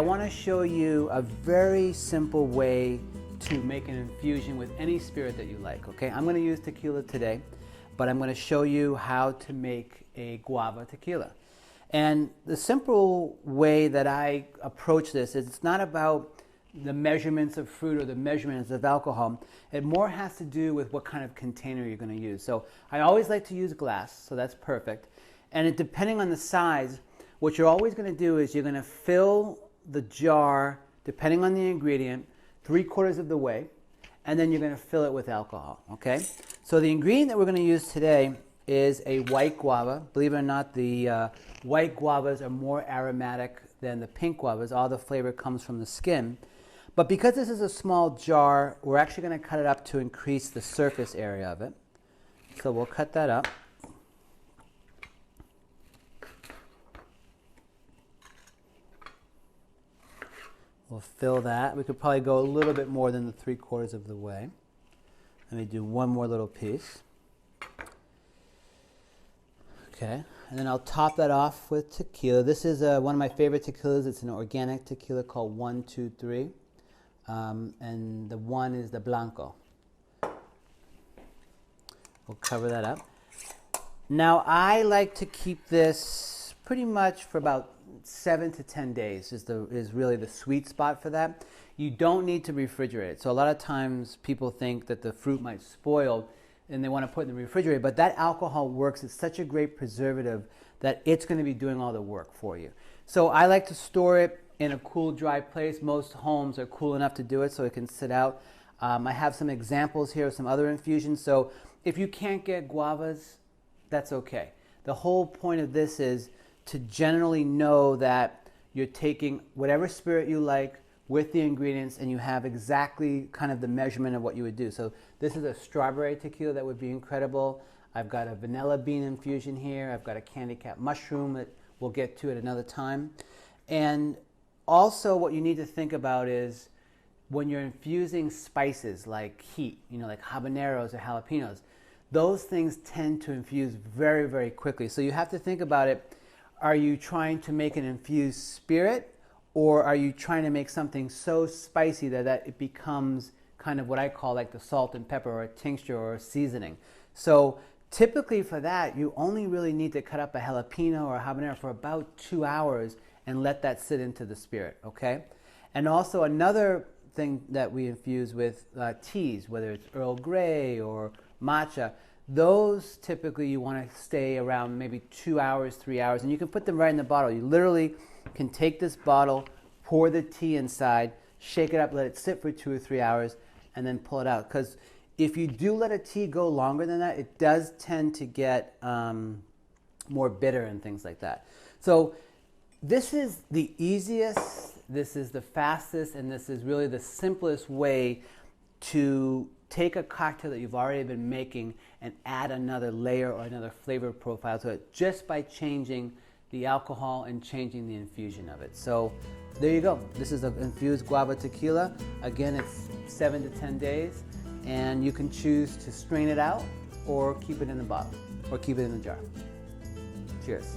I want to show you a very simple way to make an infusion with any spirit that you like, okay? I'm going to use tequila today, but I'm going to show you how to make a guava tequila. And the simple way that I approach this is it's not about the measurements of fruit or the measurements of alcohol. It more has to do with what kind of container you're going to use. So I always like to use glass, so that's perfect. And depending on the size, what you're always going to do is you're going to fill the jar, depending on the ingredient, 3/4 of the way, and then you're going to fill it with alcohol, okay? So the ingredient that we're going to use today is a white guava. Believe it or not, the white guavas are more aromatic than the pink guavas. All the flavor comes from the skin. But because this is a small jar, we're actually going to cut it up to increase the surface area of it. So we'll cut that up. We'll fill that. We could probably go a little bit more than the 3/4 of the way. Let me do one more little piece. Okay, and then I'll top that off with tequila. This is one of my favorite tequilas. It's an organic tequila called 123. And the one is the Blanco. We'll cover that up. Now I like to keep this pretty much for about 7 to 10 days is really the sweet spot for that. You don't need to refrigerate it. So a lot of times people think that the fruit might spoil and they want to put it in the refrigerator, but that alcohol works. It's such a great preservative that it's going to be doing all the work for you. So I like to store it in a cool, dry place. Most homes are cool enough to do it so it can sit out. I have some examples here of some other infusions. So if you can't get guavas, that's okay. The whole point of this is to generally know that you're taking whatever spirit you like with the ingredients and you have exactly kind of the measurement of what you would do. So this is a strawberry tequila that would be incredible. I've got a vanilla bean infusion here. I've got a candy cap mushroom that we'll get to at another time. And also what you need to think about is when you're infusing spices like heat, like habaneros or jalapenos, those things tend to infuse very, very quickly. So you have to think about it. Are you trying to make an infused spirit, or are you trying to make something so spicy that it becomes kind of what I call like the salt and pepper or a tincture or a seasoning? So typically for that, you only really need to cut up a jalapeno or a habanero for about 2 hours and let that sit into the spirit, okay? And also another thing that we infuse with teas, whether it's Earl Grey or matcha, those typically you want to stay around maybe 2 hours, 3 hours, and you can put them right in the bottle. You literally can take this bottle, pour the tea inside, shake it up, let it sit for 2 or 3 hours, and then pull it out. Because if you do let a tea go longer than that, it does tend to get more bitter and things like that. So this is the easiest, this is the fastest, and this is really the simplest way to take a cocktail that you've already been making and add another layer or another flavor profile to it just by changing the alcohol and changing the infusion of it. So there you go. This is an infused guava tequila. Again, it's 7 to 10 days, and you can choose to strain it out or keep it in the bottle or keep it in the jar. Cheers.